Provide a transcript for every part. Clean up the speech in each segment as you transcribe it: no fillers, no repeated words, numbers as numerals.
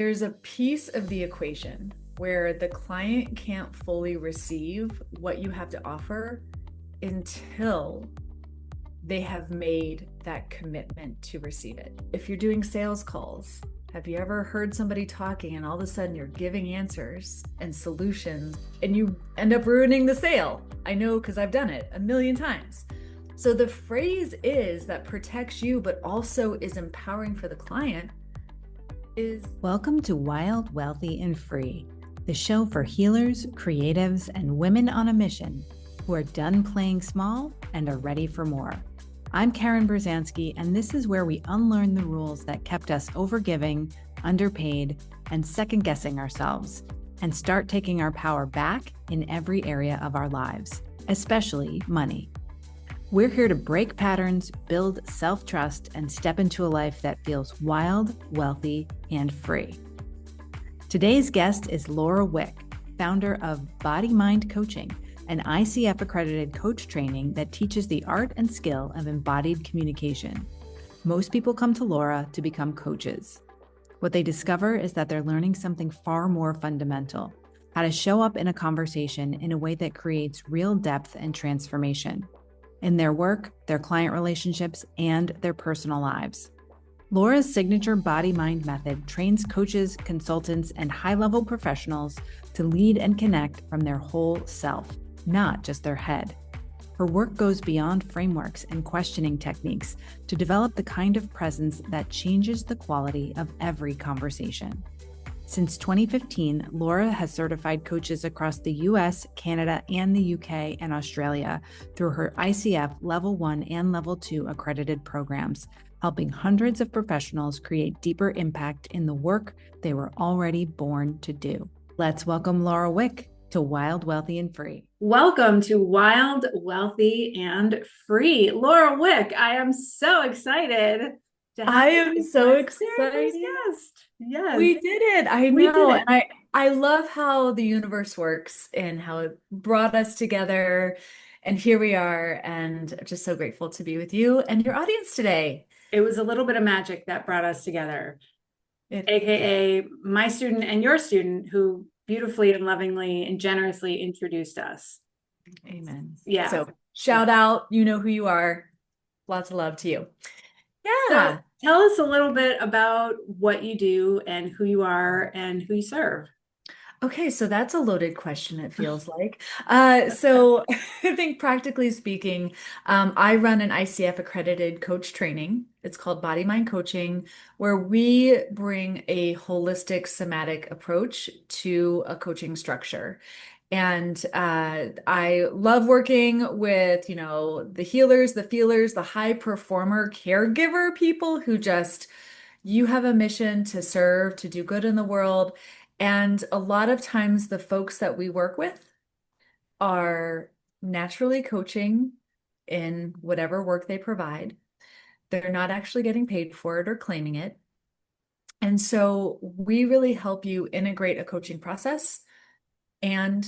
There's a piece of the equation where the client can't fully receive what you have to offer until they have made that commitment to receive it. If you're doing sales calls, have you ever heard somebody talking and all of a sudden you're giving answers and solutions and you end up ruining the sale? I know because I've done it a million times. So the phrase is that protects you, but also is empowering for the client is Welcome to Wild, Wealthy, and Free, the show for healers, creatives, and women on a mission who are done playing small and are ready for more. I'm Karen Brzezinski, and this is where we unlearn the rules that kept us overgiving, underpaid, and second-guessing ourselves, and start taking our power back in every area of our lives, especially money. We're here to break patterns, build self-trust, and step into a life that feels wild, wealthy, and free. Today's guest is Laura Wieck, founder of Body Mind Coaching, an ICF-accredited coach training that teaches the art and skill of embodied communication. Most people come to Laura to become coaches. What they discover is that they're learning something far more fundamental: how to show up in a conversation in a way that creates real depth and transformation in their work, their client relationships, and their personal lives. Laura's signature body-mind method trains coaches, consultants, and high-level professionals to lead and connect from their whole self, not just their head. Her work goes beyond frameworks and questioning techniques to develop the kind of presence that changes the quality of every conversation. Since 2015, Laura has certified coaches across the US, Canada, and the UK and Australia through her ICF Level 1 and Level 2 accredited programs, helping hundreds of professionals create deeper impact in the work they were already born to do. Let's welcome Laura Wieck to Wild, Wealthy, and Free. Welcome to Wild, Wealthy, and Free. Laura Wieck, I am so excited to have I am so excited. Guest. Yes. We did it. I know. And I love how the universe works and how it brought us together. And here we are. And just so grateful to be with you and your audience today. It was a little bit of magic that brought us together, AKA my student and your student who beautifully and lovingly and generously introduced us. Amen. Yeah. So shout out, you know who you are. Lots of love to you. Yeah. So tell us a little bit about what you do and who you are and who you serve. Okay, so that's a loaded question, it feels like. So I think practically speaking, I run an ICF accredited coach training. It's called Body Mind Coaching, where we bring a holistic somatic approach to a coaching structure. And I love working with, the healers, the feelers, the high performer caregiver people who just, you have a mission to serve, to do good in the world. And a lot of times the folks that we work with are naturally coaching in whatever work they provide. They're not actually getting paid for it or claiming it. And so we really help you integrate a coaching process and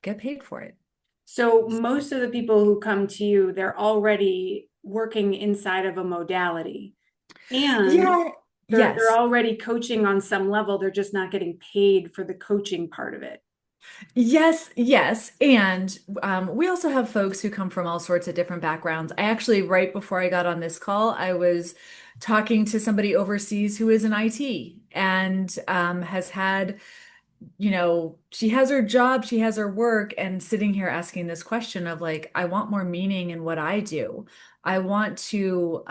get paid for it. So most of the people who come to you, they're already working inside of a modality. And they're already coaching on some level. They're just not getting paid for the coaching part of it. Yes, yes. And we also have folks who come from all sorts of different backgrounds. I actually, right before I got on this call, I was talking to somebody overseas who is in IT and has had, she has her job, she has her work, and sitting here asking this question of like, I want more meaning in what I do. I want to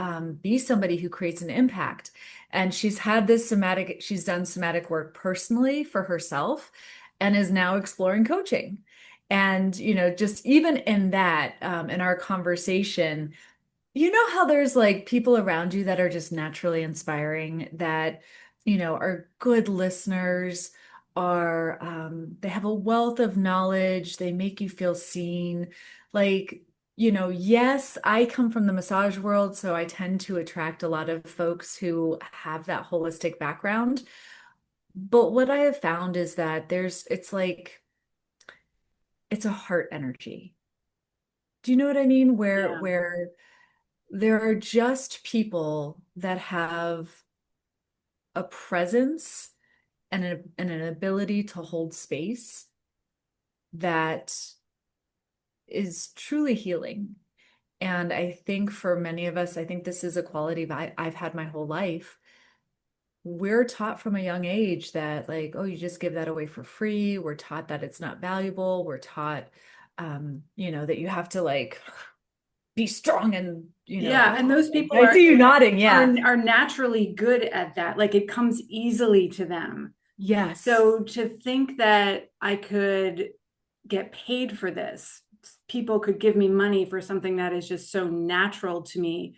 be somebody who creates an impact. And she's done somatic work personally for herself and is now exploring coaching. And, just even in that, in our conversation, you know how there's like people around you that are just naturally inspiring, that, are good listeners, are they have a wealth of knowledge, they make you feel seen. Like, yes, I come from the massage world, so I tend to attract a lot of folks who have that holistic background. But what I have found is that it's a heart energy. Do you know what I mean? Where there are just people that have a presence and an ability to hold space that is truly healing. And I think for many of us, I think this is a quality that I've had my whole life. We're taught from a young age that, like, oh, you just give that away for free. We're taught that it's not valuable. We're taught, that you have to like be strong and, Yeah, and those people I see you nodding. Yeah. are naturally good at that. Like it comes easily to them. Yes. So to think that I could get paid for this, people could give me money for something that is just so natural to me,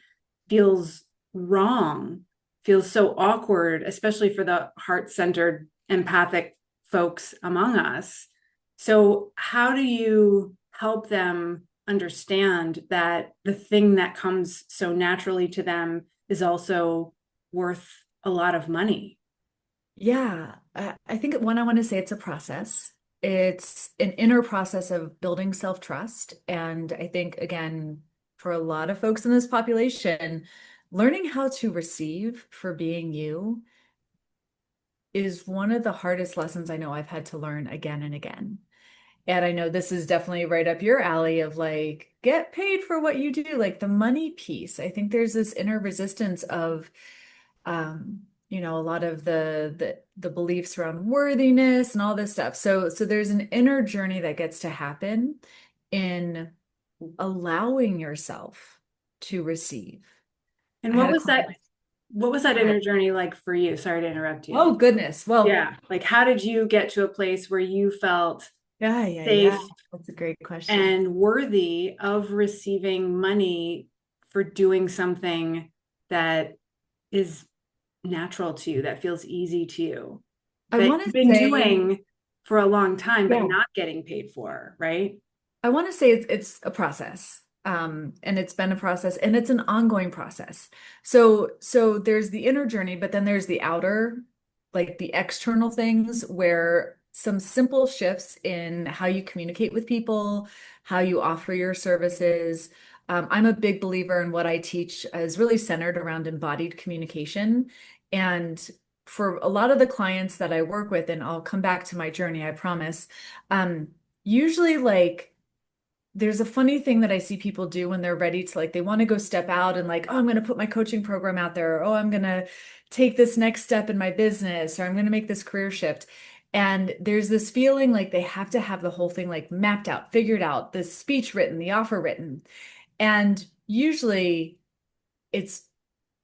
feels wrong, feels so awkward, especially for the heart-centered, empathic folks among us. So how do you help them understand that the thing that comes so naturally to them is also worth a lot of money? Yeah. I think one, I want to say it's a process. It's an inner process of building self-trust. And I think, again, for a lot of folks in this population, learning how to receive for being you is one of the hardest lessons I know I've had to learn again and again. And I know this is definitely right up your alley of like, get paid for what you do, like the money piece. I think there's this inner resistance of, a lot of the beliefs around worthiness and all this stuff. So there's an inner journey that gets to happen in allowing yourself to receive. And I had a client. what was that Go ahead. inner journey like for you? Sorry to interrupt you. Oh goodness. Well, Yeah. Like how did you get to a place where you felt yeah. safe That's a great question. and worthy of receiving money for doing something that is natural to you, that feels easy to you, I that want you've to been say, doing for a long time, but yeah. not getting paid for, right? I want to say it's a process. And it's been a process and it's an ongoing process. So there's the inner journey, but then there's the outer, like the external things where some simple shifts in how you communicate with people, how you offer your services. I'm a big believer in what I teach is really centered around embodied communication. And for a lot of the clients that I work with, and I'll come back to my journey, I promise. Usually like there's a funny thing that I see people do when they're ready to like they want to go step out and like, oh, I'm going to put my coaching program out there, or oh, I'm going to take this next step in my business, or I'm going to make this career shift. And there's this feeling like they have to have the whole thing like mapped out, figured out, the speech written, the offer written. And usually it's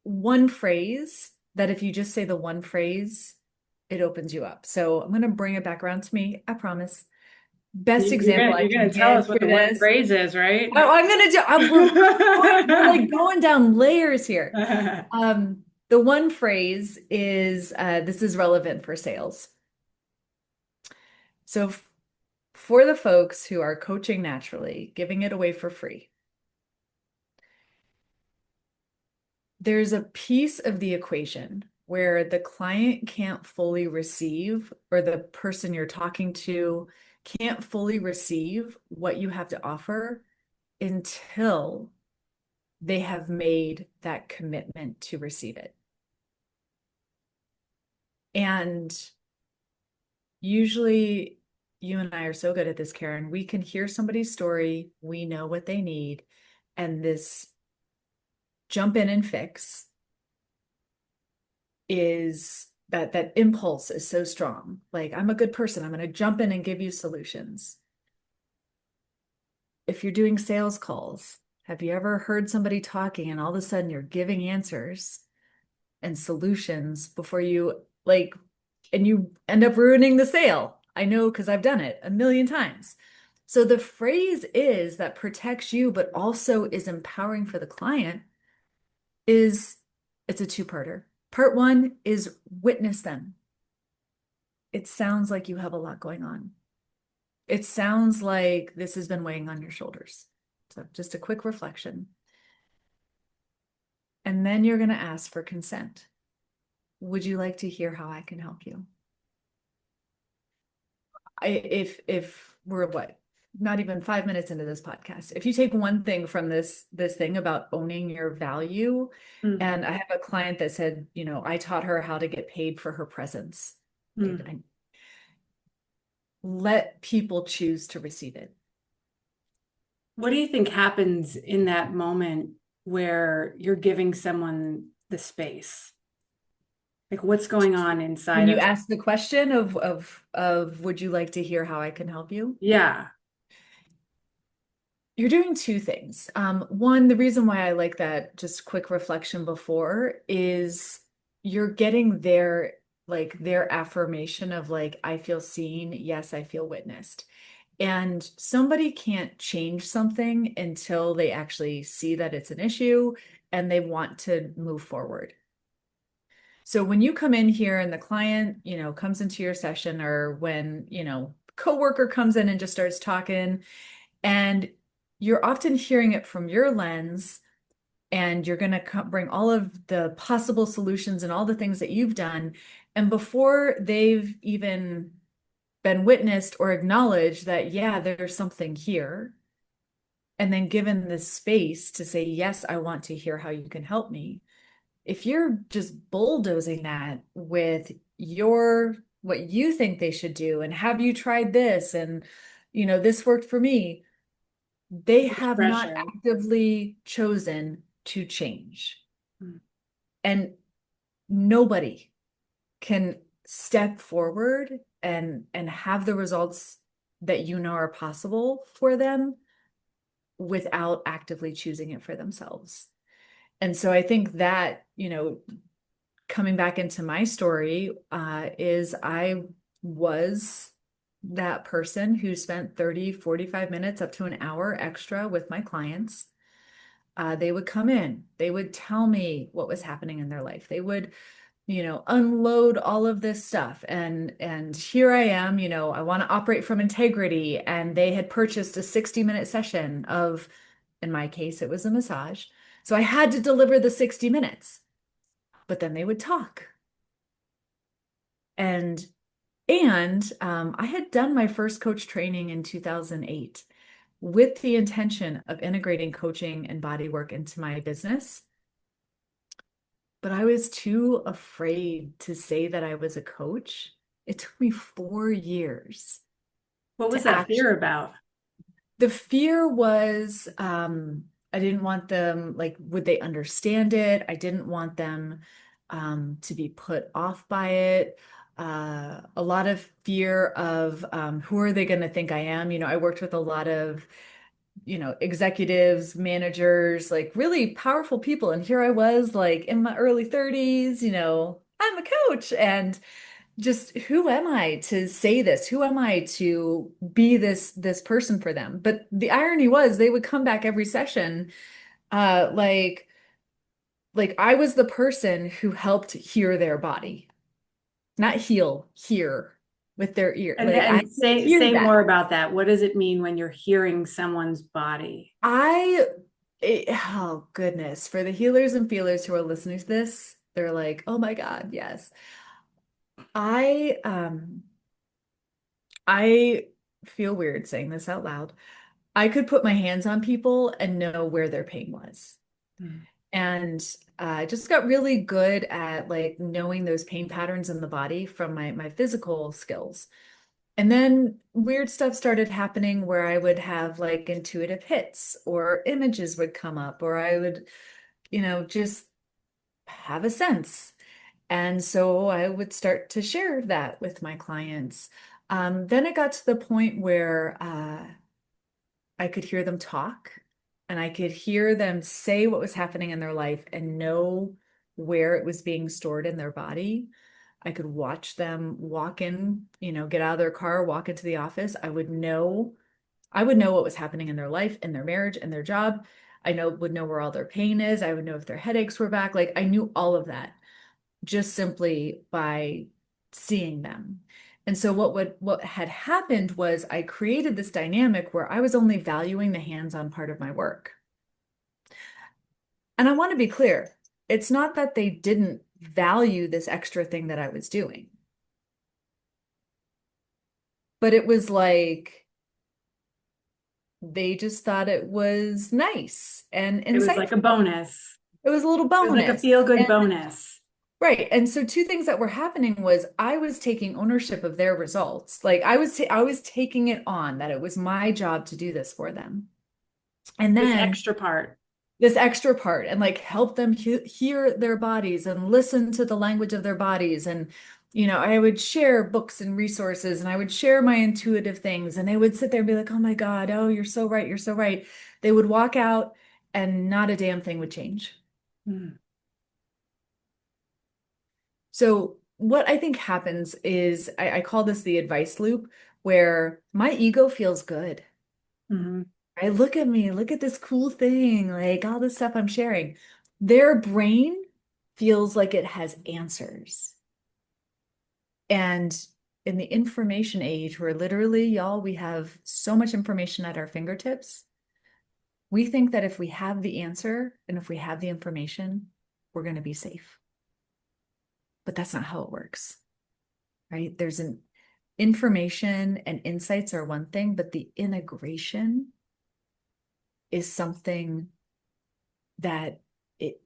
one phrase that if you just say the one phrase, it opens you up. So I'm going to bring it back around to me, I promise. Best example I You're can gonna tell give us for what the one this. phrase is, right? Oh, I'm gonna do. We're like going down layers here. The one phrase is this is relevant for sales. So for the folks who are coaching naturally, giving it away for free, there's a piece of the equation where the client can't fully receive, or the person you're talking to can't fully receive what you have to offer until they have made that commitment to receive it. And usually you and I are so good at this, Karen. We can hear somebody's story, we know what they need, and this jump in and fix is that impulse is so strong. Like, I'm a good person, I'm going to jump in and give you solutions. If you're doing sales calls, have you ever heard somebody talking and all of a sudden you're giving answers and solutions before you like, and you end up ruining the sale? I know because I've done it a million times. So the phrase is that protects you, but also is empowering for the client is it's a two-parter. Part one is witness them. It sounds like you have a lot going on. It sounds like this has been weighing on your shoulders. So just a quick reflection. And then you're going to ask for consent. Would you like to hear how I can help you? If we're what, not even 5 minutes into this podcast, if you take one thing from this thing about owning your value, Mm. and I have a client that said, I taught her how to get paid for her presence. Mm. Let people choose to receive it. What do you think happens in that moment where you're giving someone the space? Like what's going on When inside you of, ask the question of would you like to hear how I can help you? yeah, You're doing two things. One, the reason why I like that just quick reflection before is you're getting their like their affirmation of like, I feel seen. Yes, I feel witnessed. And somebody can't change something until they actually see that it's an issue and they want to move forward. So when you come in here and the client, comes into your session or when, coworker comes in and just starts talking and you're often hearing it from your lens and you're going to bring all of the possible solutions and all the things that you've done. And before they've even been witnessed or acknowledged that, yeah, there's something here, and then given the space to say, yes, I want to hear how you can help me. If you're just bulldozing that with what you think they should do and have you tried this and this worked for me, they there's have not pressure. actively chosen to change. Mm. And nobody can step forward and have the results that are possible for them without actively choosing it for themselves. And so I think that, coming back into my story, is I was that person who spent 30, 45 minutes up to an hour extra with my clients. They would come in, they would tell me what was happening in their life. They would, unload all of this stuff. And here I am, I want to operate from integrity. And they had purchased a 60-minute session of, in my case, it was a massage. So I had to deliver the 60 minutes, but then they would talk. And I had done my first coach training in 2008 with the intention of integrating coaching and body work into my business. But I was too afraid to say that I was a coach. It took me 4 years What was to that actually. fear about? The fear was I didn't want them, like, would they understand it? I didn't want them to be put off by it. A lot of fear of who are they going to think I am? I worked with a lot of executives, managers, like really powerful people. And here I was, like in my early 30s, I'm a coach. And just who am I to say this? Who am I to be this person for them? But the irony was they would come back every session, like I was the person who helped hear their body, not heal, hear with their ear. And Like I and could say hear say that. more about that. What does it mean when you're hearing someone's body? I oh goodness, for the healers and feelers who are listening to this, they're like, "Oh my God, yes." I um I feel weird saying this out loud. I could put my hands on people and know where their pain was. Mm. And I just got really good at like knowing those pain patterns in the body from my physical skills. And then weird stuff started happening where I would have like intuitive hits or images would come up or I would, just have a sense. And so I would start to share that with my clients. Then it got to the point where I could hear them talk and I could hear them say what was happening in their life and know where it was being stored in their body. I could watch them walk in, get out of their car, walk into the office. I would know what was happening in their life, in their marriage, in their job. Would know where all their pain is. I would know if their headaches were back. Like I knew all of that just simply by seeing them. And so what had happened was I created this dynamic where I was only valuing the hands-on part of my work. And I want to be clear, it's not that they didn't value this extra thing that I was doing, but it was like they just thought it was nice and It was like a insightful. bonus. It was a little It was like a bonus. feel good And bonus. Right. And so two things that were happening was I was taking ownership of their results. Like I was taking it on that it was my job to do this for them. And This then extra part. this extra part and like help them hear their bodies and listen to the language of their bodies. And, I would share books and resources and I would share my intuitive things and they would sit there and be like, oh my God, oh, you're so right. You're so right. They would walk out and not a damn thing would change. Mm. So what I think happens is I call this the advice loop where my ego feels good. Mm-hmm. Right? Look at me, look at this cool thing, like all this stuff I'm sharing. Their brain feels like it has answers. And in the information age, where literally, y'all, we have so much information at our fingertips, we think that if we have the answer and if we have the information, we're going to be safe. But that's not how it works, right? There's an information and insights are one thing, but the integration is something that it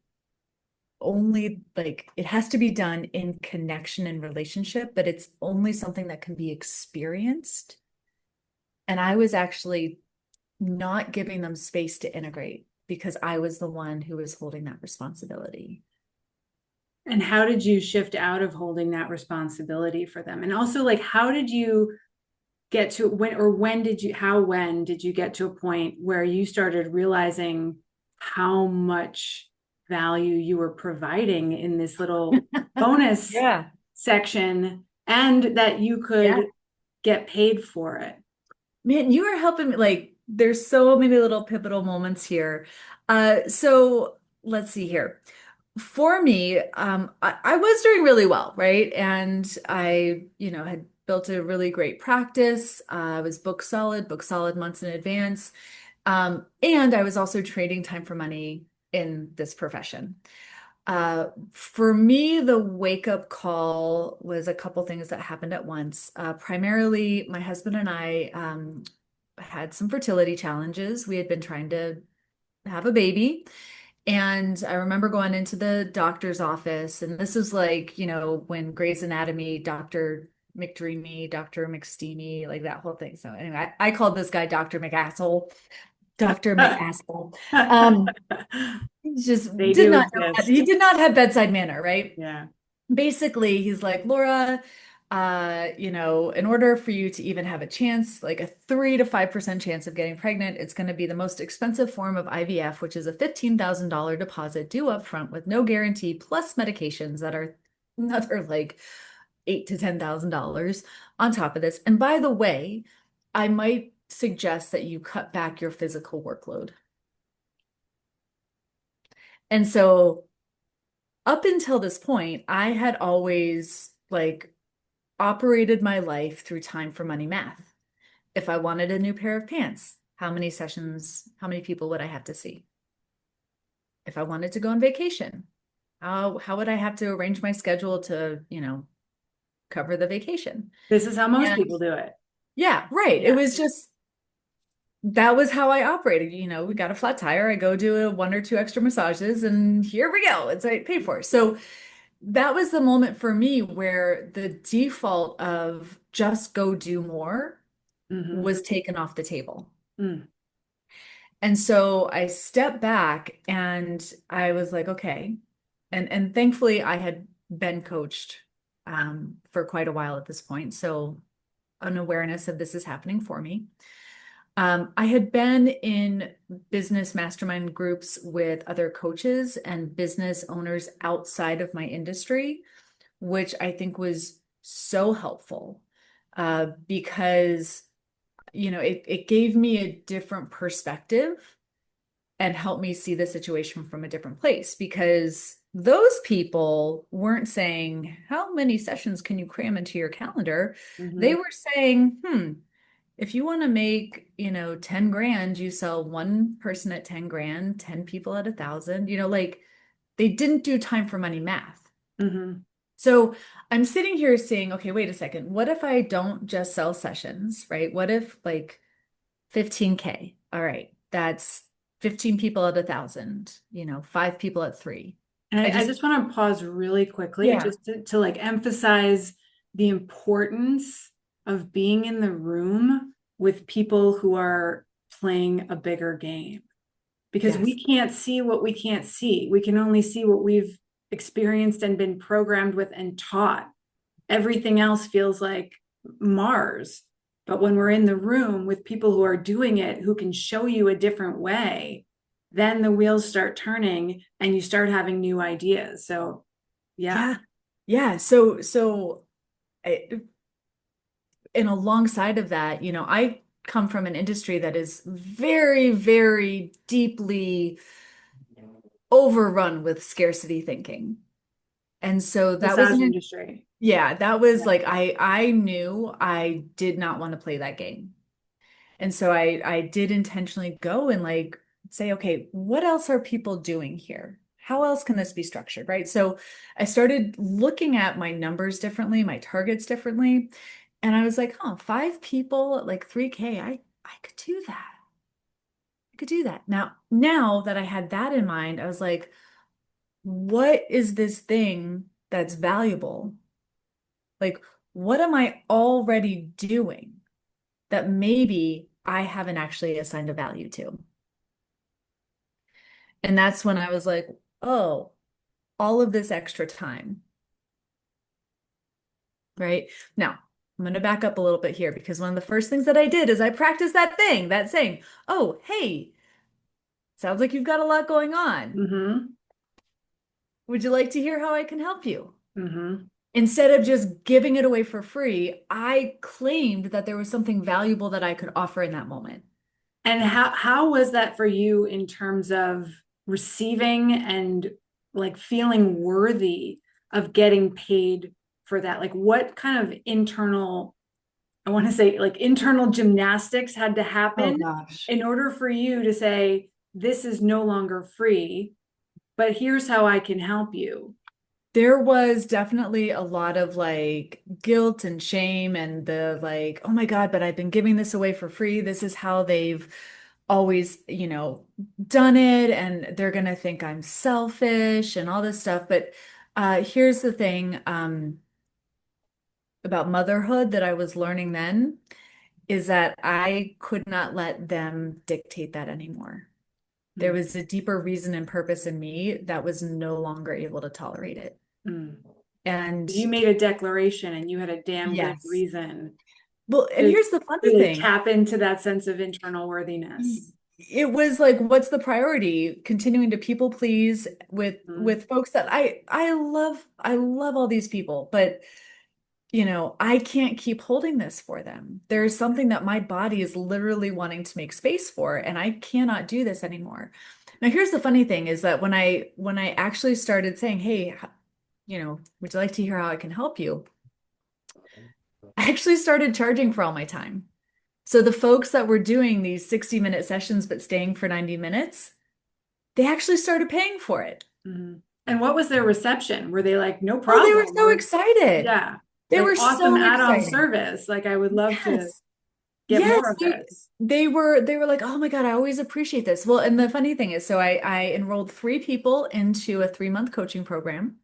only like it has to be done in connection and relationship, but it's only something that can be experienced. And I was actually not giving them space to integrate because I was the one who was holding that responsibility. And how did you shift out of holding that responsibility for them? And also, like, how did you get to when did you get to a point where you started realizing how much value you were providing in this little bonus Yeah. section and that you Yeah. could get paid for it? Man, you are helping me. Like, there's so many little pivotal moments here. So let's see here. For me, I was doing really well, right? And I, had built a really great practice. I was book solid months in advance. And I was also trading time for money in this profession. For me, the wake-up call was a couple things that happened at once. Primarily, my husband and I had some fertility challenges. We had been trying to have a baby. And I remember going into the doctor's office, and this was like, when Grey's Anatomy, Dr. McDreamy, Dr. McSteamy, like that whole thing. So anyway, I called this guy Dr. McAsshole, Dr. McAsshole. He just They did do not know that. He exist. did not have bedside manner, right? Yeah. Basically, he's like, Laura, in order for you to even have a chance, like a 3 to 5% chance of getting pregnant, it's going to be the most expensive form of IVF, which is a $15,000 deposit due up front with no guarantee, plus medications that are another like $8 to $10,000 on top of this. And by the way, I might suggest that you cut back your physical workload. And so up until this point, I had always like operated my life through time for money math. If I wanted a new pair of pants, how many sessions, how many people would I have to see? If I wanted to go on vacation, how would I have to arrange my schedule to, cover the vacation? This is how most And people do it. yeah, right. It Yeah. was just that was how I operated. We got a flat tire, I go do a 1 or 2 extra massages, and here we go. It's paid for. So that was the moment for me where the default of just go do more Mm-hmm. was taken off the table. Mm. And so I stepped back and I was like, okay. And thankfully I had been coached for quite a while at this point. So an awareness of this is happening for me. I had been in business mastermind groups with other coaches and business owners outside of my industry, which I think was so helpful because, it gave me a different perspective and helped me see the situation from a different place because those people weren't saying, how many sessions can you cram into your calendar? Mm-hmm. They were saying, if you want to make, 10 grand, you sell one person at 10 grand, 10 people at 1,000, like they didn't do time for money math. Mm-hmm. So I'm sitting here saying, okay, wait a second. What if I don't just sell sessions, right? What if like 15K? All right, that's 15 people at 1,000, 5 people at 3. And I I just, just want to pause really quickly yeah, just to like emphasize the importance of being in the room with people who are playing a bigger game, because yes. we can't see what we can't see. We can only see what we've experienced and been programmed with and taught. Everything else feels like Mars. But when we're in the room with people who are doing it, who can show you a different way, then the wheels start turning and you start having new ideas. So, yeah. Yeah. Yeah. So I, and alongside of that, I come from an industry that is very, very deeply overrun with scarcity thinking. And so that was Massage an, industry. yeah, that was Yeah. like I knew I did not want to play that game. And so I did intentionally go and like say, okay, what else are people doing here? How else can this be structured, right? So I started looking at my numbers differently, my targets differently, and I was like, huh, 5 people at like 3K, I could do that. I could do that. Now that I had that in mind, I was like, what is this thing that's valuable? Like, what am I already doing that maybe I haven't actually assigned a value to? And that's when I was like, oh, all of this extra time, right? Now, I'm going to back up a little bit here because one of the first things that I did is I practiced that saying, oh, hey, sounds like you've got a lot going on. Mm-hmm. Would you like to hear how I can help you? Mm-hmm. Instead of just giving it away for free, I claimed that there was something valuable that I could offer in that moment. And how was that for you in terms of receiving and like feeling worthy of getting paid for that? Like what kind of internal, I want to say like internal gymnastics had to Oh happen gosh. in order for you to say, this is no longer free, but here's how I can help you? There was definitely a lot of like guilt and shame and the like, oh my God, but I've been giving this away for free. This is how they've always, done it, and they're gonna think I'm selfish and all this stuff. But here's the thing, about motherhood that I was learning then is that I could not let them dictate that anymore. There was a deeper reason and purpose in me that was no longer able to tolerate it. Mm-hmm. And You made a declaration and you had a damn good yes. reason Well, and to here's the funny really thing. tap into that sense of internal worthiness. It was like, what's the priority? Continuing to people please with Mm-hmm. with folks that I love all these people, but I can't keep holding this for them. There's something that my body is literally wanting to make space for, and I cannot do this anymore. Now, here's the funny thing is that when I actually started saying, "Hey, would you like to hear how I can help you?" I actually started charging for all my time. So the folks that were doing these 60-minute sessions but staying for 90 minutes, they actually started paying for it. Mm-hmm. And what was their reception? Were they like, no Oh, they were problem? so Or, excited. yeah, They like were awesome so add-on excited. service. Like, I would love to Yes. get more Yes, of they this. they were they were like, "Oh my God, I always appreciate this." Well, and the funny thing is, so I enrolled 3 people into a 3-month coaching program.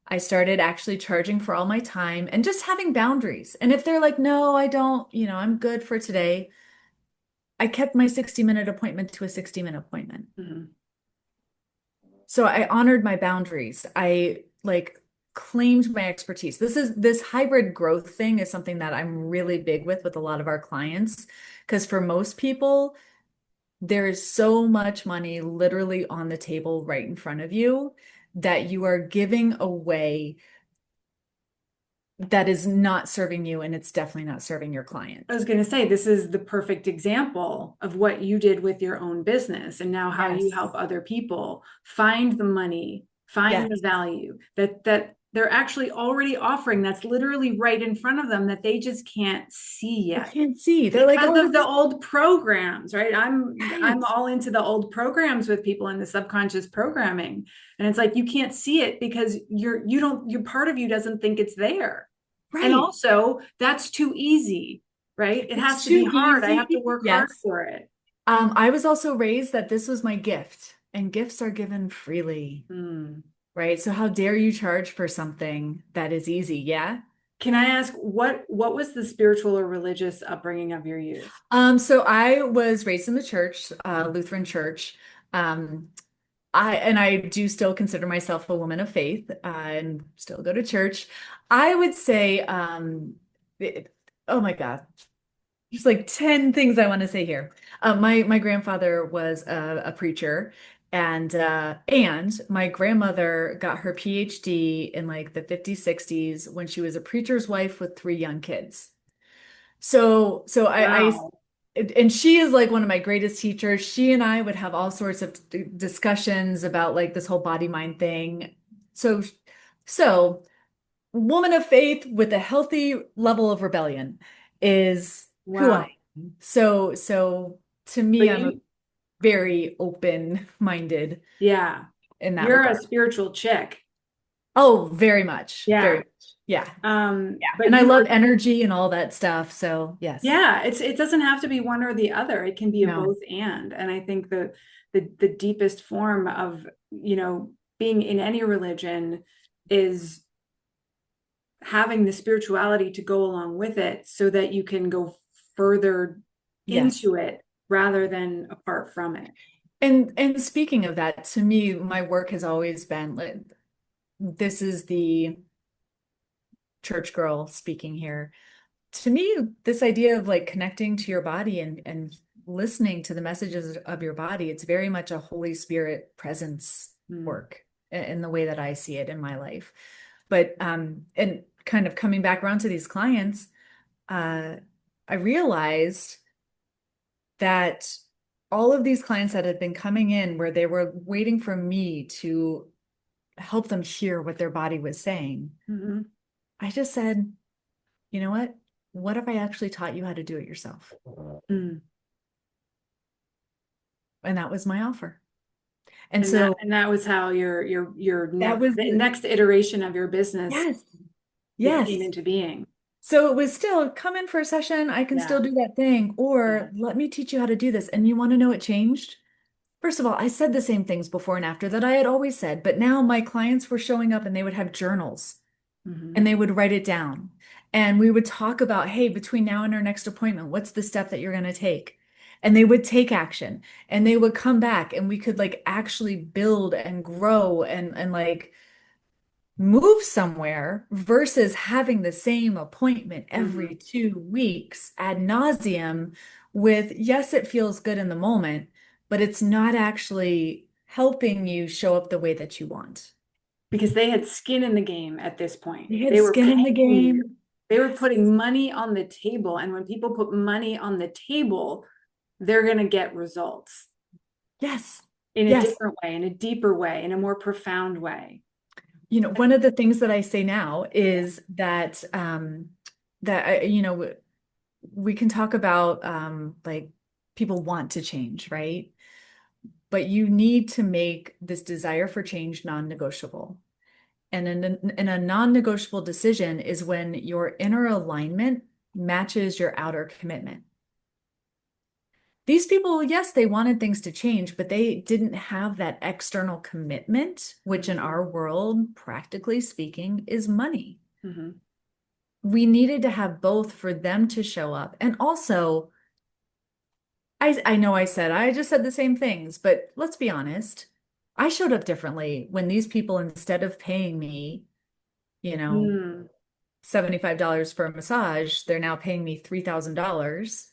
I started actually charging for all my time and just having boundaries. And if they're like, "No, I don't, I'm good for today," I kept my 60-minute appointment to a 60-minute appointment. Mm-hmm. So I honored my boundaries. I like claimed my expertise. This hybrid growth thing is something that I'm really big with a lot of our clients because for most people, there is so much money literally on the table right in front of you that you are giving away that is not serving you, and it's definitely not serving your client. I was going to say, this is the perfect example of what you did with your own business and now how you help Yes. other people find the money, find the Yes. value that they're actually already offering, that's literally right in front of them that they just can't see They yet can't see. They're like, because "Oh, of the this old programs, right? I'm right. all into the old programs with people in the subconscious programming. And it's like you can't see it because you don't your part of you doesn't think it's there. And Right. also, that's too easy, right? It has It's to be too hard. I have to easy." work hard Yes. for it. I was also raised that this was my gift. and gifts are given freely, Mm. right? So how dare you charge for something that is easy? Yeah. Can I ask what was the spiritual or religious upbringing of your youth? So I was raised in the church, Lutheran church. Um, I do still consider myself a woman of faith, and still go to church. I would say, oh my God, there's like 10 things I want to say here. My grandfather was a preacher, and my grandmother got her PhD in like the 50s, 60s when she was a preacher's wife with three young kids. So Wow. and she is like one of my greatest teachers. She and I would have all sorts of discussions about like this whole body mind thing. So, so woman of faith with a healthy level of rebellion is who I Wow. am. So to me, But I'm a you, very open-minded yeah, in that you're a regard. spiritual chick. Oh, very much. Very Yeah. much. Yeah. Yeah. But And I you love were, energy and all that stuff. So yes. yeah, it doesn't have to be one or the other. It can be a No. both and I think the deepest form of, being in any religion is having the spirituality to go along with it so that you can go further Yes. into it rather than apart from it. And speaking of that, to me, my work has always been like this is the church girl speaking here. To me, this idea of like connecting to your body and listening to the messages of your body, it's very much a Holy Spirit presence Mm. work in the way that I see it in my life. But and kind of coming back around to these clients, I realized that all of these clients that had been coming in where they were waiting for me to help them hear what their body was saying, Mm-hmm. I just said, you know what? What if I actually taught you how to do it yourself? Mm. And that was my offer. And And that so and that was how your that next was the the, next iteration of your business yes, came yes. into being. So it was still come in for a session. I can still Yeah. do that thing, Yeah. or let me teach you how to do this. And you want to know it changed? First of all, I said the same things before and after that I had always said, but now my clients were showing up and they would have journals Mm-hmm. and they would write it down. And we would talk about, hey, between now and our next appointment, what's the step that you're going to take? And they would take action and they would come back and we could like actually build and grow and like move somewhere versus having the same appointment Mm-hmm. every 2 weeks ad nauseum with, yes, it feels good in the moment, but it's not actually helping you show up the way that you want. Because they had skin in the game at this point. They had They were skin in the paying you. game. They were Yes. putting money on the table. And when people put money on the table, they're going to get results Yes. in a Yes. different way, in a deeper way, in a more profound way. One of the things that I say now Yeah. is that we can talk about like people want to change, right? But you need to make this desire for change non-negotiable. And in a non-negotiable decision is when your inner alignment matches your outer commitment. These people, yes, they wanted things to change, but they didn't have that external commitment, which in Mm-hmm. our world, practically speaking, is money. Mm-hmm. We needed to have both for them to show up. And also, I know I just said the same things, but let's be honest. I showed up differently when these people, instead of paying me, you know, Mm. $75 for a massage, they're now paying me $3,000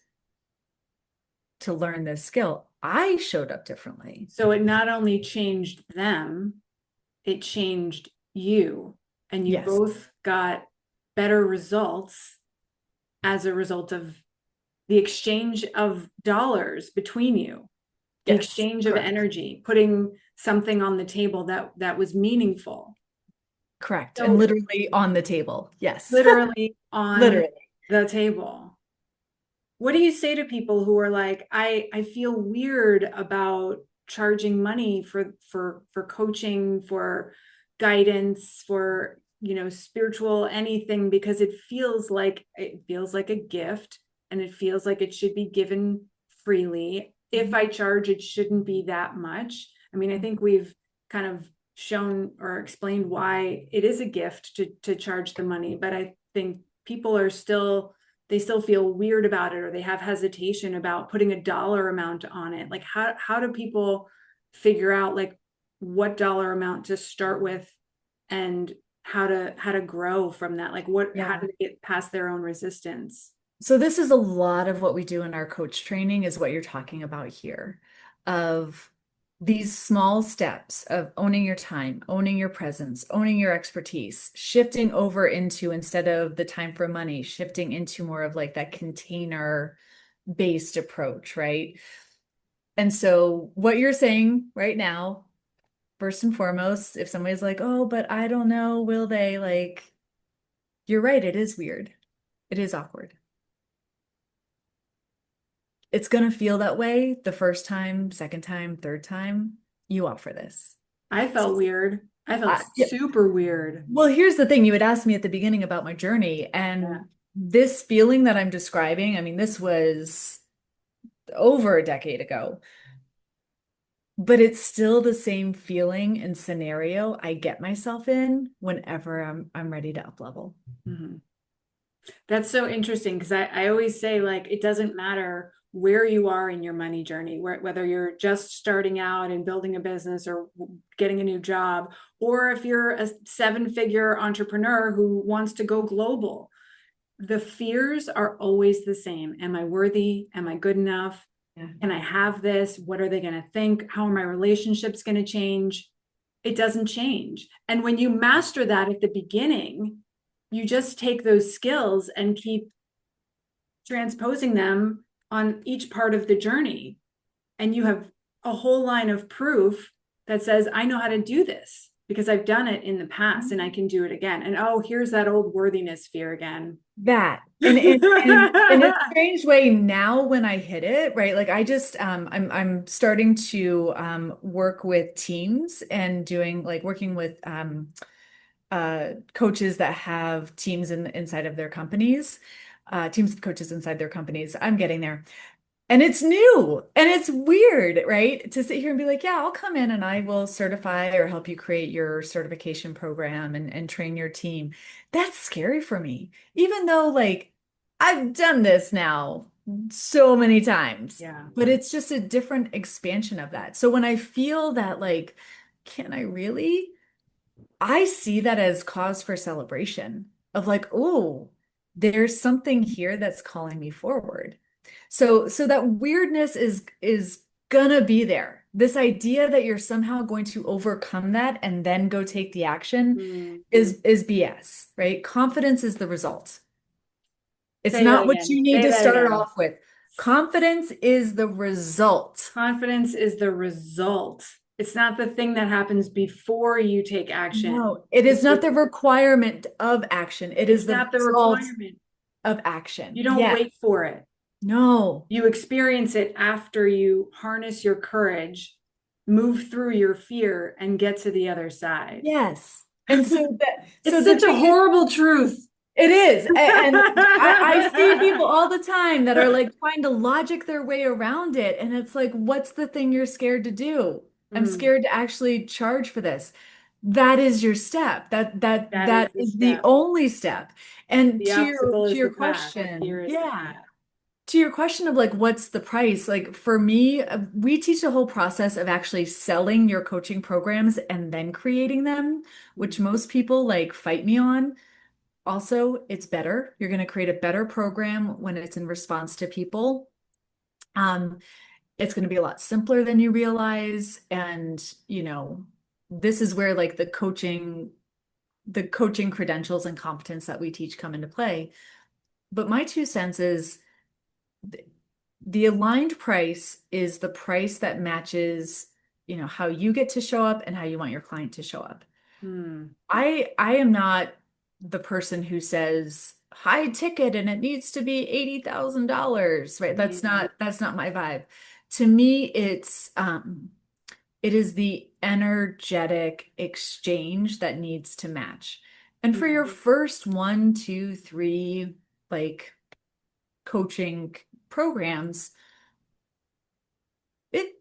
to learn this skill. I showed up differently. So it not only changed them, it changed you. And you Yes, both got better results as a result of the exchange of dollars between you, the yes, exchange of correct, energy, putting something on the table that was meaningful. correct. And So literally on the table. Yes, literally on literally. the table. What do you say to people who are like, I feel weird about charging money for coaching, for guidance, for spiritual anything, because it feels like a gift and it feels like it should be given freely. If I charge, it shouldn't be that much. I mean, I think we've kind of shown or explained why it is a gift to charge the money, but I think people are still, they still feel weird about it, or they have hesitation about putting a dollar amount on it. Like how do people figure out like what dollar amount to start with, and how to grow from that? Like how Yeah. do they get past their own resistance? So this is a lot of what we do in our coach training is what you're talking about here, of these small steps of owning your time, owning your presence, owning your expertise, shifting over into, instead of the time for money, shifting into more of like that container based approach, right? And so what you're saying right now, first and foremost, if somebody's like, "Oh, but I don't know, will they?" Like, you're right, it is weird. It is awkward. It's going to feel that way the first time, second time, third time you offer this. I felt weird. I felt Yeah. super weird. Well, here's the thing. You had asked me at the beginning about my journey, Yeah. and this feeling that I'm describing, I mean, this was over a decade ago, but it's still the same feeling and scenario I get myself in whenever I'm ready to up level. Mhm. That's so interesting because I always say, like, it doesn't matter where you are in your money journey, whether you're just starting out and building a business or getting a new job, or if you're a 7-figure entrepreneur who wants to go global. The fears are always the same. Am I worthy? Am I good enough? Yeah. Can I have this? What are they going to think? How are my relationships going to change? It doesn't change. And when you master that at the beginning, you just take those skills and keep transposing them on each part of the journey. And you have a whole line of proof that says, I know how to do this because I've done it in the past and I can do it again. And oh, here's that old worthiness fear again. That. And in a strange way now when I hit it, right? Like I just I'm starting to work with teams and doing like working with coaches that have teams inside of their companies, teams of coaches inside their companies. I'm getting there. And it's new and it's weird, right? To sit here and be like, yeah, I'll come in and I will certify or help you create your certification program and train your team. That's scary for me, even though like I've done this now so many times, Yeah. but it's just a different expansion of that. So when I feel that like, can I really? I see that as cause for celebration of like, oh, there's something here that's calling me forward. So that weirdness is gonna be there. This idea that you're somehow going to overcome that and then go take the action Mm. is BS, right? Confidence is the result. It's Say that not what again. you need Say to that start again. off with. Confidence is the result. Confidence is the result. It's not the thing that happens before you take action. No, it is It's not the the requirement of action. It is it's the not the result requirement. of action. You don't Yeah. wait for it. No. You experience it after you harness your courage, move through your fear, and get to the other side. Yes. And so that so It's the such a thing is, horrible truth. it is. And I see people all the time that are like trying to logic their way around it. And it's like, what's the thing you're scared to do? I'm Mm, scared to actually charge for this. That is your step. that is That the is the step. only step. And The obstacle to is your the path. question, Fear is the yeah. path. To your question of like what's the price? Like for me, we teach the whole process of actually selling your coaching programs and then creating them, which Mm, most people like fight me on. Also, it's better. You're going to create a better program when it's in response to people. Um, it's going to be a lot simpler than you realize. And, this is where like the coaching credentials and competence that we teach come into play. But my 2 cents is the aligned price is the price that matches, how you get to show up and how you want your client to show up. mm, I am not the person who says high ticket and it needs to be $80,000, right? mm, That's not my vibe. To me, it is the energetic exchange that needs to match. And for your mm. first 1, 2, 3 like coaching programs,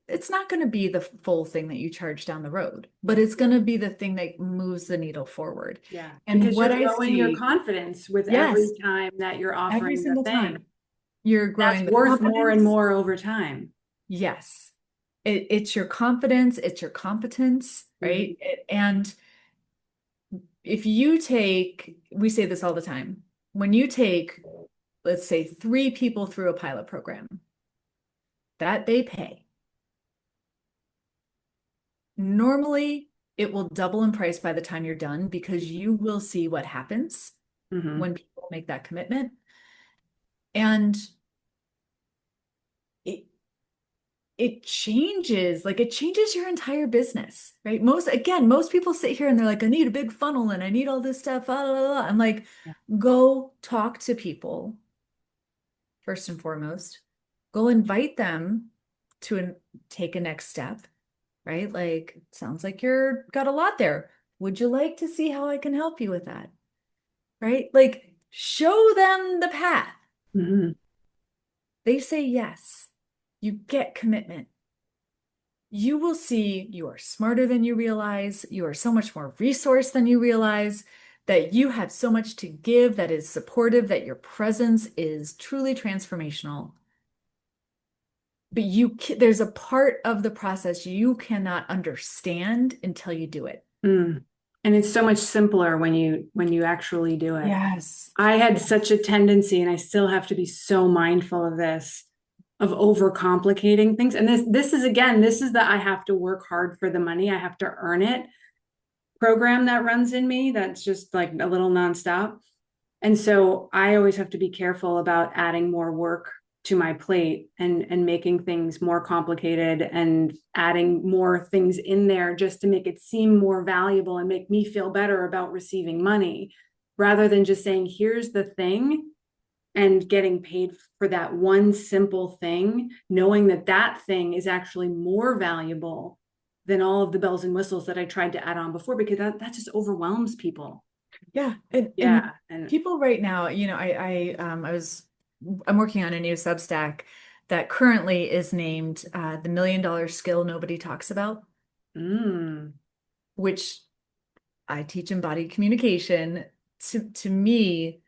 it's not going to be the full thing that you charge down the road, but it's going to be the thing that moves the needle forward. Yeah. And Because what you're I growing your see, confidence with every yes, time that you're every offering the single thing. time you're That's growing the worth more and confidence. more over time. Yes. It's your confidence, it's your competence, right? And if you take, we say this all the time, when you take, let's say, 3 people through a pilot program that they pay, normally it will double in price by the time you're done because you will see what happens when people make that commitment. And it, it changes, like it changes your entire business, right? Most people sit here and they're like, I need a big funnel and I need all this stuff. Blah, blah, blah. I'm like, Yeah. go talk to people first and foremost. Go invite them to take a next step, right? Like, sounds like you're got a lot there. Would you like to see how I can help you with that? Right? Like, show them the path. They say yes. You get commitment. You will see you are smarter than you realize. You are so much more resourced than you realize, that you have so much to give that is supportive, that your presence is truly transformational. But there's a part of the process you cannot understand until you do it. And it's so much simpler when you actually do it. Yes. I had such a tendency, and I still have to be so mindful of this, of overcomplicating things. And this is the I have to work hard for the money, I have to earn it program that runs in me. That's just like a little nonstop. And so I always have to be careful about adding more work to my plate and making things more complicated and adding more things in there just to make it seem more valuable and make me feel better about receiving money, rather than just saying, here's the thing, and getting paid for that one simple thing, knowing that that thing is actually more valuable than all of the bells and whistles that I tried to add on before, because that just overwhelms people. Yeah. And people right now, I'm working on a new Substack that currently is named the $1 million skill nobody talks about, which I teach embodied communication. To me,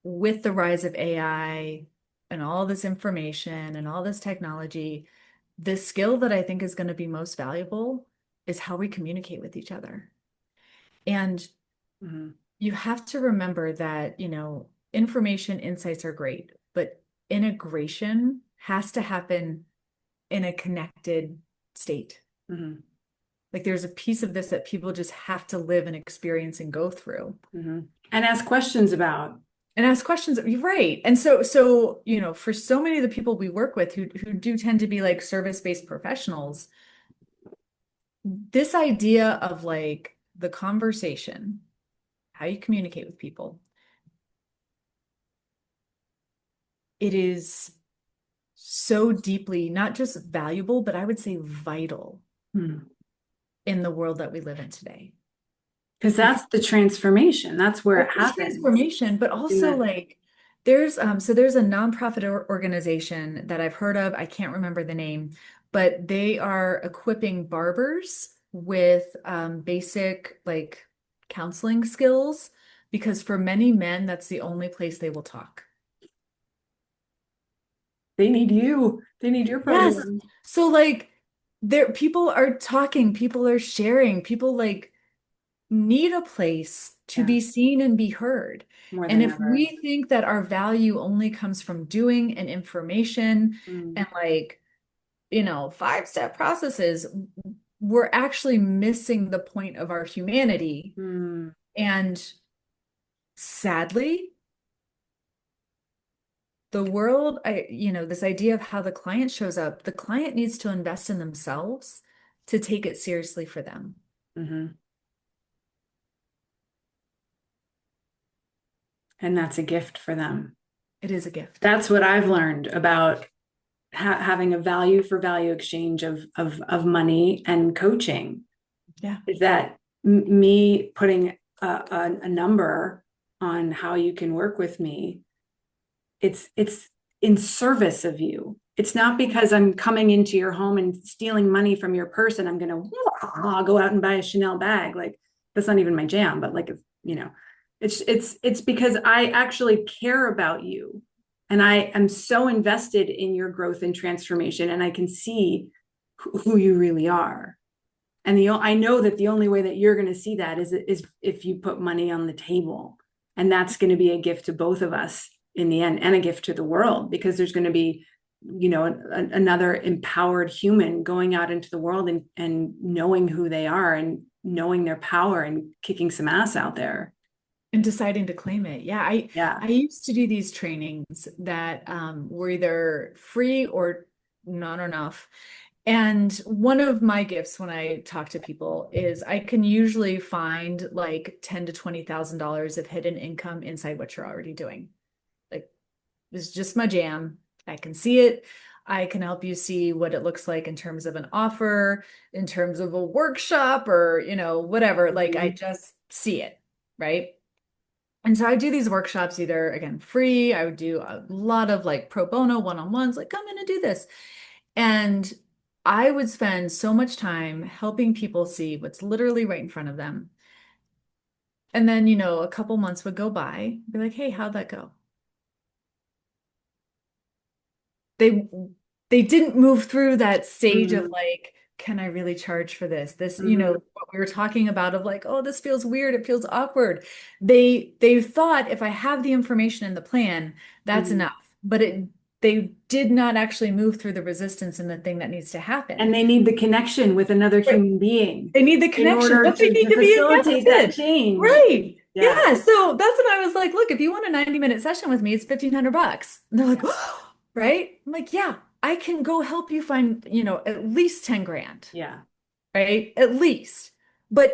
with the rise of AI and all this information and all this technology, the skill that I think is going to be most valuable is how we communicate with each other. And you have to remember that, information insights are great, but integration has to happen in a connected state. Like there's a piece of this that people just have to live and experience and go through. And ask questions about. And ask questions. You're right. And so, for so many of the people we work with who do tend to be like service-based professionals, this idea of like the conversation, how you communicate with people, it is so deeply not just valuable, but I would say vital in the world that we live in today. Because that's the transformation. That's where it happens. Transformation, but also like there's a nonprofit organization that I've heard of. I can't remember the name, but they are equipping barbers with basic like counseling skills, because for many men, that's the only place they will talk. They need you. They need your program. Yes. So like people are talking, people are sharing, people like need a place to be seen and be heard. And if we think that our value only comes from doing and information and like, 5-step processes, we're actually missing the point of our humanity. And sadly, the world, this idea of how the client shows up, the client needs to invest in themselves to take it seriously for them. And that's a gift for them. It is a gift. That's what I've learned about having a value for value exchange of money and coaching. Yeah. Is that me putting a number on how you can work with me? It's in service of you. It's not because I'm coming into your home and stealing money from your purse and I'm going to go out and buy a Chanel bag. Like that's not even my jam, but like, you know, it's because I actually care about you and I am so invested in your growth and transformation. And I can see who you really are. And I know that the only way that you're going to see that is if you put money on the table. And that's going to be a gift to both of us in the end, and a gift to the world, because there's going to be, you know, another empowered human going out into the world and knowing who they are and knowing their power and kicking some ass out there. And deciding to claim it. Yeah. I used to do these trainings that were either free or not enough. And one of my gifts when I talk to people is I can usually find like $10,000 to $20,000 of hidden income inside what you're already doing. Like it's just my jam. I can see it. I can help you see what it looks like in terms of an offer, in terms of a workshop, or, you know, whatever. Like I just see it, right? And so I do these workshops either, again, free. I would do a lot of like pro bono one-on-ones, like, I'm going to do this. And I would spend so much time helping people see what's literally right in front of them. And then, you know, a couple months would go by, be like, hey, how'd that go? They they didn't move through that stage of like, can I really charge for this? This, you know, what we were talking about of like, oh, this feels weird, it feels awkward. They thought if I have the information in the plan, that's enough. But they did not actually move through the resistance and the thing that needs to happen. And they need the connection with another Right. human being They need the in connection, order but they need to to be facilitate that invested. change. Right. Yeah. Yeah. So that's when I was like, look, if you want a 90-minute session with me, it's $1,500. And they're like, oh, right? I'm like, yeah, I can go help you find, you know, at least 10 grand, Yeah. right? At least. But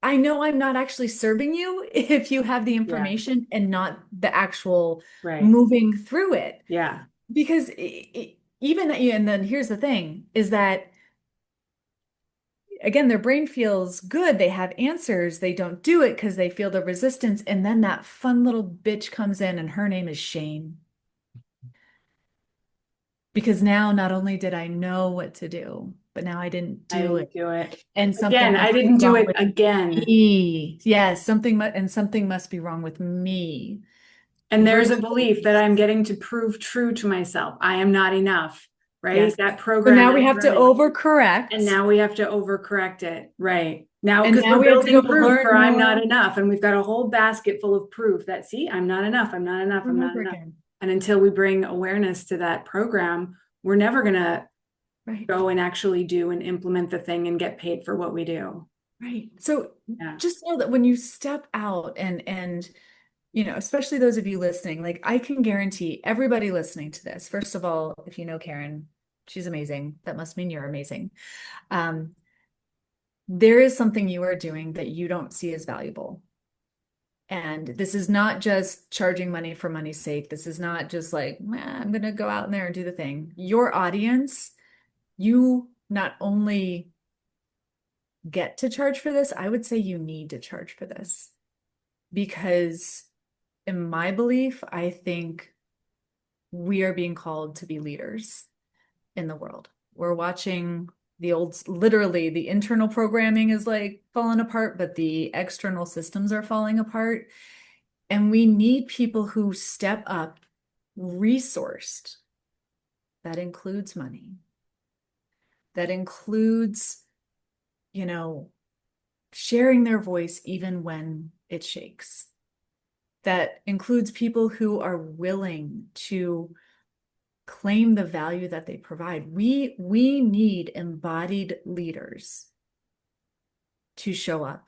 I know I'm not actually serving you if you have the Yeah. information and not the actual Right. moving through it. Yeah. Because even, and then here's the thing is that again, their brain feels good. They have answers. They don't do it because they feel the resistance. And then that fun little bitch comes in and her name is Shane. Because now not only did I know what to do, but now I didn't I do didn't it. do it. And something Again, I must be didn't do wrong it with again. me. Yes, something must be wrong with me. And there's a belief that Versus, I'm getting to prove true to myself. I am not enough, right? yes. That So program now we is have to running. And overcorrect. now we have to overcorrect it. Right. Now, And because now we're we have to go building proof learn for I'm not more enough. And we've got a whole basket full of proof that, see, I'm not enough. I'm not enough. over I'm and not over enough. again. And until we bring awareness to that program, we're never going to Right. go and actually do and implement the thing and get paid for what we do. Right. So Yeah. just know that when you step out and you know, especially those of you listening, like I can guarantee everybody listening to this, first of all, if you know Karen, she's amazing. That must mean you're amazing. Um, there is something you are doing that you don't see as valuable. And this is not just charging money for money's sake. This is not just like, I'm going to go out in there and do the thing. Your audience, you not only get to charge for this, I would say you need to charge for this because in my belief, I think we are being called to be leaders in the world. We're watching the old, literally, the internal programming is like falling apart, but the external systems are falling apart. And we need people who step up, resourced. That includes money. That includes, you know, sharing their voice even when it shakes. That includes people who are willing to claim the value that they provide. We need embodied leaders to show up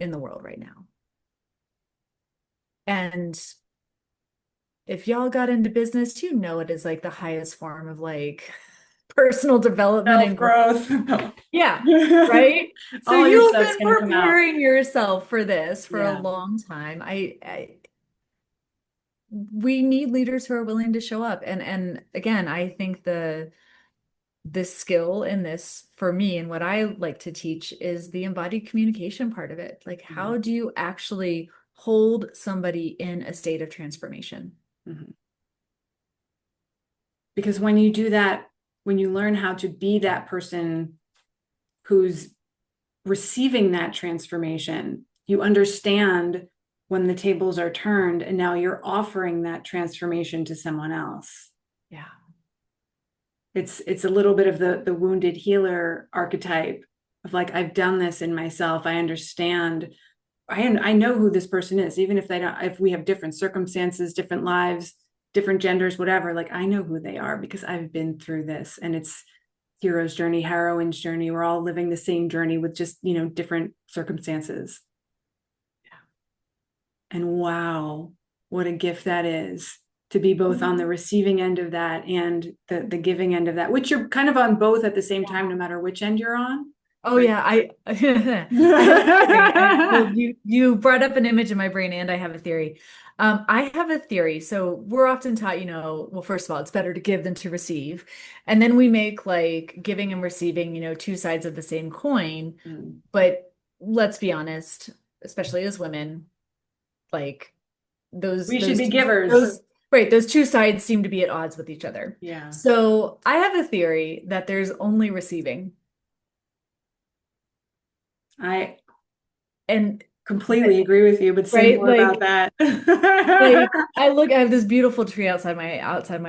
in the world right now. And if y'all got into business, you know it is like the highest form of like personal development and Self-growth. Yeah, right? So All your you've stuff's been going to come out. preparing yourself for this for a Yeah. long time. We need leaders who are willing to show up. And again, I think the skill in this for me and what I like to teach is the embodied communication part of it. Like, how do you actually hold somebody in a state of transformation? Mm-hmm. Because when you do that, when you learn how to be that person who's receiving that transformation, you understand when the tables are turned and now you're offering that transformation to someone else. Yeah. It's a little bit of the wounded healer archetype of like, I've done this in myself. I understand. I know who this person is, even if if we have different circumstances, different lives, different genders, whatever, like I know who they are because I've been through this, and it's hero's journey, heroine's journey. We're all living the same journey with just, different circumstances. Yeah. And wow, what a gift that is to be both on the receiving end of that and the giving end of that, which you're kind of on both at the same time, no matter which end you're on. Oh right? Yeah, I have a theory. Well, you brought up an image in my brain, and I have a theory. I have a theory. So we're often taught, well, first of all, it's better to give than to receive, and then we make like giving and receiving, two sides of the same coin. But let's be honest, especially as women, like we should be givers. Right, those two sides seem to be at odds with each other. Yeah. So I have a theory that there's only receiving. I completely agree with you, but say more about that. I have this beautiful tree outside my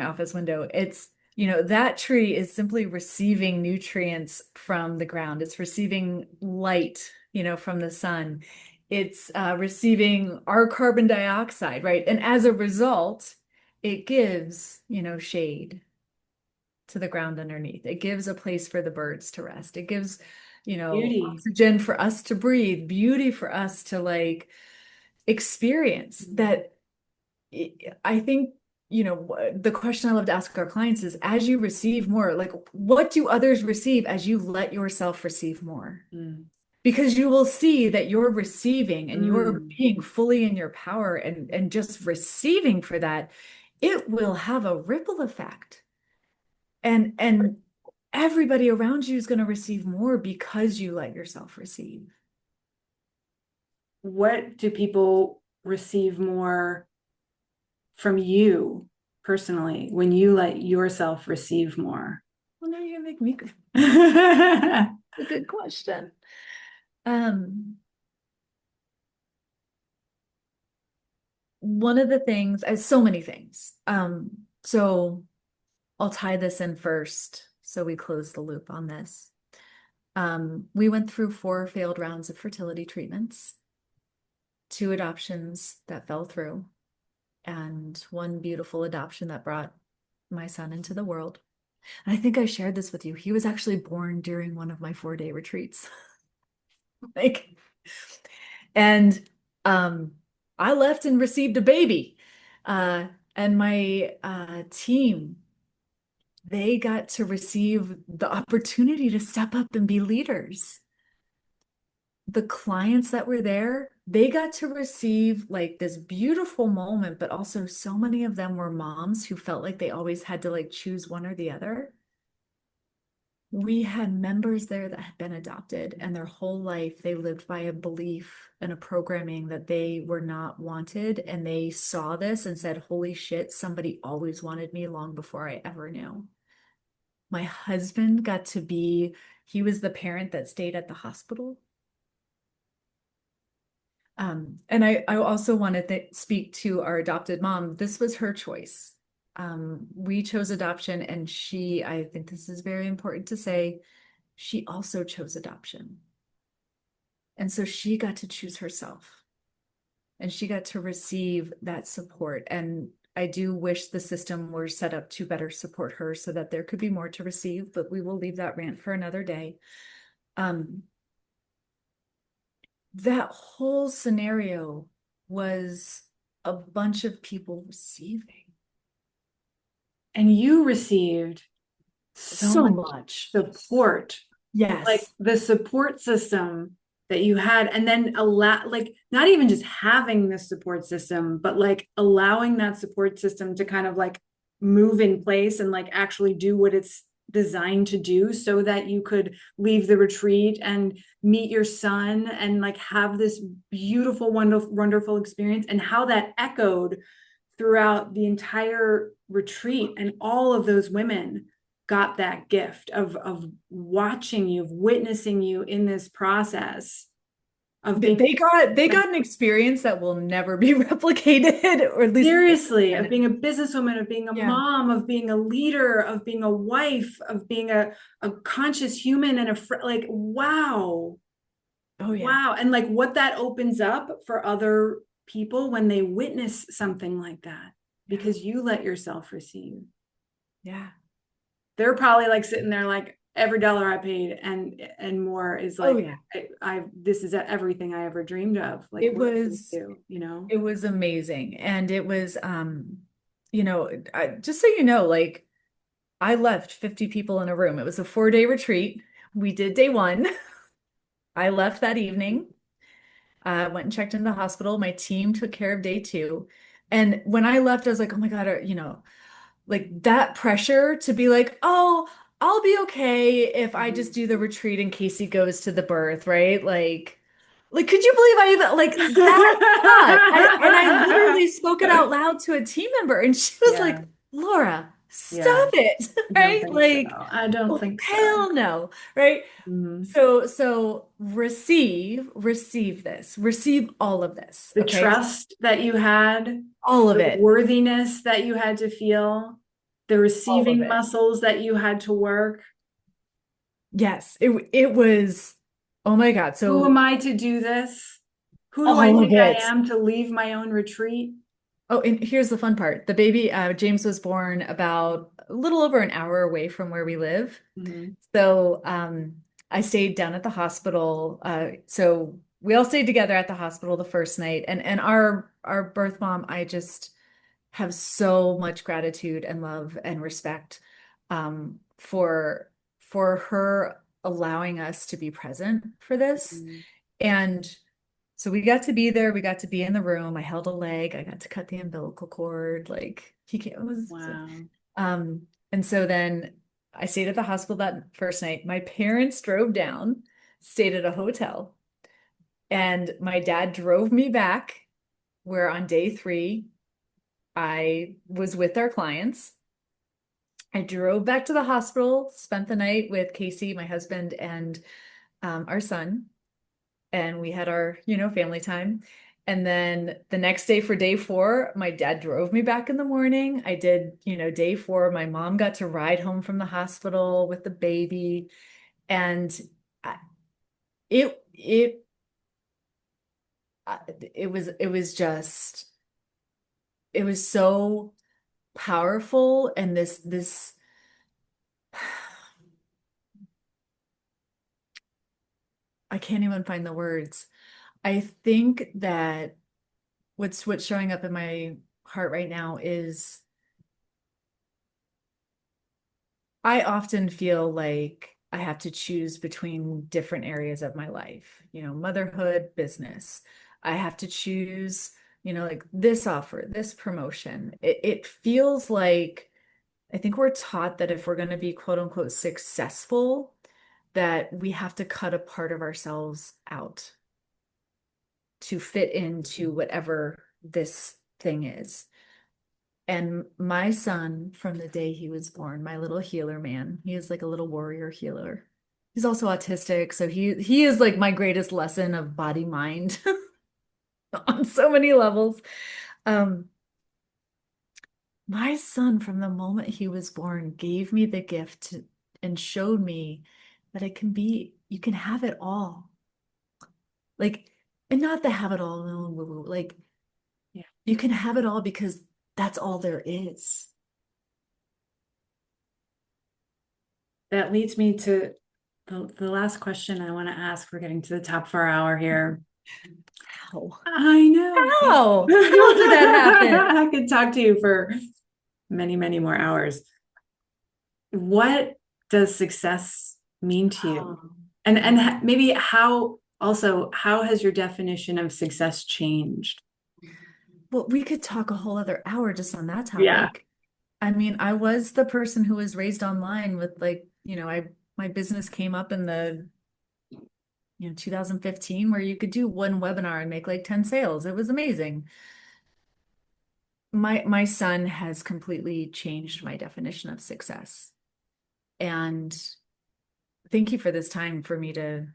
office window. It's, that tree is simply receiving nutrients from the ground. It's receiving light, from the sun. It's receiving our carbon dioxide, right? And as a result, it gives, shade to the ground underneath. It gives a place for the birds to rest. It gives, beauty. Oxygen for us to breathe, beauty for us to like experience. That I think, the question I love to ask our clients is, as you receive more, like what do others receive as you let yourself receive more? Because you will see that you're receiving and you're being fully in your power and just receiving for that, it will have a ripple effect. And everybody around you is going to receive more because you let yourself receive. What do people receive more from you personally when you let yourself receive more? Well, now you're gonna make me a good question. One of the things, so many things. So I'll tie this in first, so we close the loop on this. We went through 4 failed rounds of fertility treatments, 2 adoptions that fell through, and 1 beautiful adoption that brought my son into the world. And I think I shared this with you. He was actually born during one of my 4-day retreats. And I left and received a baby. And my team, they got to receive the opportunity to step up and be leaders. The clients that were there, they got to receive like this beautiful moment, but also so many of them were moms who felt like they always had to like choose one or the other. We had members there that had been adopted, and their whole life they lived by a belief and a programming that they were not wanted. And they saw this and said, holy shit, somebody always wanted me long before I ever knew. My husband got to be, he was the parent that stayed at the hospital. And I also wanted to speak to our adopted mom. This was her choice. We chose adoption, and I think this is very important to say, she also chose adoption. And so she got to choose herself, and she got to receive that support. And I do wish the system were set up to better support her so that there could be more to receive, but we will leave that rant for another day. That whole scenario was a bunch of people receiving. And you received so much support. Yes. Like the support system that you had, and then like not even just having the support system, but like allowing that support system to kind of like move in place and like actually do what it's designed to do, so that you could leave the retreat and meet your son and like have this beautiful, wonderful experience, and how that echoed throughout the entire retreat. And all of those women got that gift of watching you, of witnessing you in this process of being They got an experience that will never be replicated, or at least seriously, of being a businesswoman, of being a yeah. mom, of being a leader, of being a wife, of being a conscious human and a like, wow. Oh yeah. Wow. And like what that opens up for other people when they witness something like that, Yeah. because you let yourself receive. Yeah. They're probably like sitting there like every dollar I paid and more is Oh like yeah. I this is everything I ever dreamed of. Like It what can we was do, you know? it was amazing. And it was just so you know, like I left 50 people in a room. It was a 4-day retreat. We did day one. I left that evening. Went and checked into the hospital. My team took care of day two. And when I left, I was like, oh my God, like that pressure to be like, oh, I'll be okay if I just Mhm. do the retreat in case he goes to the birth, right? Like, could you believe I even like that thought? I literally spoke it out loud to a team member, and she was Yeah. like, Laura, Yeah. stop it, I don't right? think so. Like, I don't oh, think so. hell no, right? Mhm. So receive this, receive all of this, The okay? trust that you had, All of the it, worthiness that you had to feel, the all of receiving it. muscles that you had to work. Yes, it was, oh my God. Who am So I to do this? Who do I all of think I it. am to leave my own retreat? Oh, and here's the fun part. The baby, James was born about a little over an hour away from where we live. Mhm. So I stayed down at the hospital. So we all stayed together at the hospital the first night. And our birth mom, I just have so much gratitude and love and respect for her allowing us to be present for this. Mhm. And so we got to be there. We got to be in the room. I held a leg. I got to cut the umbilical cord. Like he can't, it was, Wow. and so then I stayed at the hospital that first night. My parents drove down, stayed at a hotel, and my dad drove me back. Where on day three, I was with our clients. I drove back to the hospital, spent the night with Casey, my husband, and our son. And we had our, family time. And then the next day for day four, my dad drove me back in the morning. I did, day four. My mom got to ride home from the hospital with the baby. And I- it, uh, it was so powerful. And this, I can't even find the words. I think that what's showing up in my heart right now is I often feel like I have to choose between different areas of my life, motherhood, business. I have to choose, like this offer, this promotion. It feels like I think we're taught that if we're going to be quote unquote successful, that we have to cut a part of ourselves out to fit into whatever this thing is. And my son, from the day he was born, my little healer man, he is like a little warrior healer. He's also autistic, so he is like my greatest lesson of body mind on so many levels. Um, my son, from the moment he was born, gave me the and showed me that you can have it all. Like, and not the have it all, no, woo, woo, like Yeah. you can have it all because that's all there is. That leads me to the last question I want to ask. We're getting to the top of our hour here. How? I know. How did that happen? I could talk to you for many, many more hours. What does success mean to you? And maybe how has your definition of success changed? Well, we could talk a whole other hour just on that Yeah. topic. I mean, I was the person who was raised online with like, my business came up in the, 2015 where you could do one webinar and make like 10 sales. It was amazing. my son has completely changed my definition of success. And thank you for this time for me to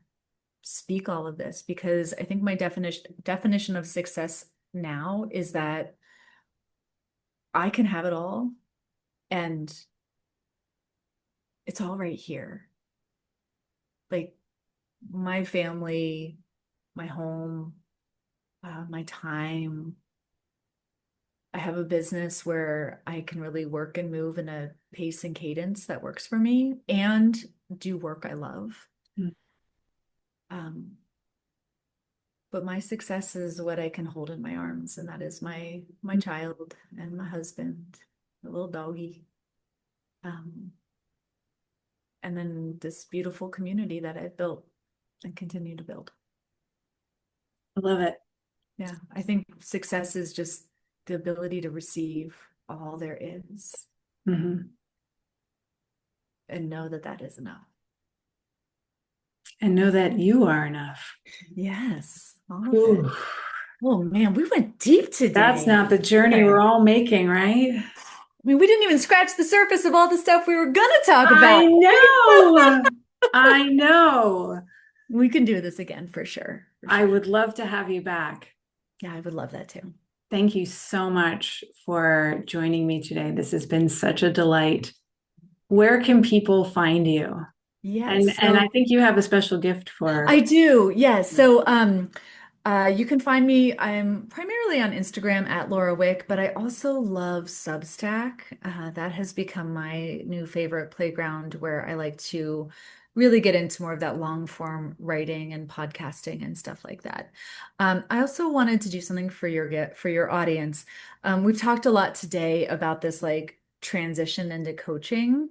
speak all of this, because I think my definition of success now is that I can have it all and it's all right here. Like my family, my home, my time. I have a business where I can really work and move in a pace and cadence that works for me and do work I love. Mm. But my success is what I can hold in my arms, and that is my child and my husband, the little doggy. And then this beautiful community that I've built and continue to build. I love it. Yeah, I think success is just the ability to receive all there is and know that that is enough. And know that you are enough. Yes, all of it. Oh man, we went deep today. That's not the journey we're all making, right? I mean, we didn't even scratch the surface of all the stuff we were going to talk about. I know. I know. We can do this again for sure. I would love to have you back. Yeah, I would love that too. Thank you so much for joining me today. This has been such a delight. Where can people find you? Yes. And I think you have a special gift for. I do. Yes. So you can find me. I'm primarily on Instagram at Laura Wieck, but I also love Substack. That has become my new favorite playground where I like to really get into more of that long form writing and podcasting and stuff like that. I also wanted to do something for your audience. We've talked a lot today about this like transition into coaching.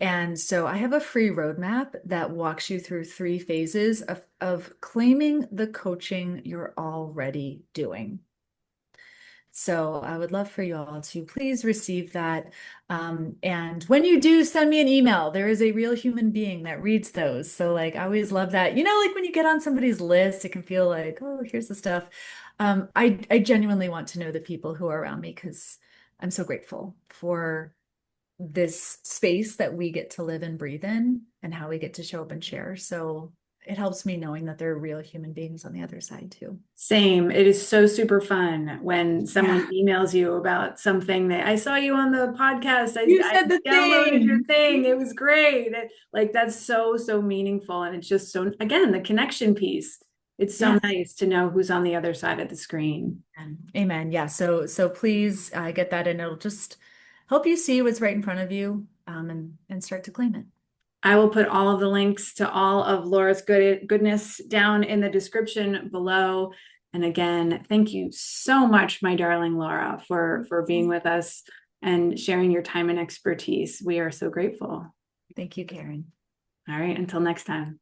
And so I have a free roadmap that walks you through 3 phases of claiming the coaching you're already doing. So I would love for you all to please receive that. And when you do, send me an email. There is a real human being that reads those. So like, I always love that. You know, like when you get on somebody's list, it can feel like, oh, here's the stuff. I genuinely want to know the people who are around me because I'm so grateful for this space that we get to live and breathe in and how we get to show up and share. So it helps me knowing that there are real human beings on the other side too. Same. It is so super fun when someone emails you about something that I saw you on the podcast. I downloaded your thing. It was great. Like that's so meaningful. And it's just so, again, the connection piece. It's so nice to know who's on the other side of the screen. Amen. Yeah. So please get that, and it'll just help you see what's right in front of you and start to claim it. I will put all of the links to all of Laura's goodness down in the description below. And again, thank you so much, my darling Laura, for being with us and sharing your time and expertise. We are so grateful. Thank you, Karen. All right. Until next time.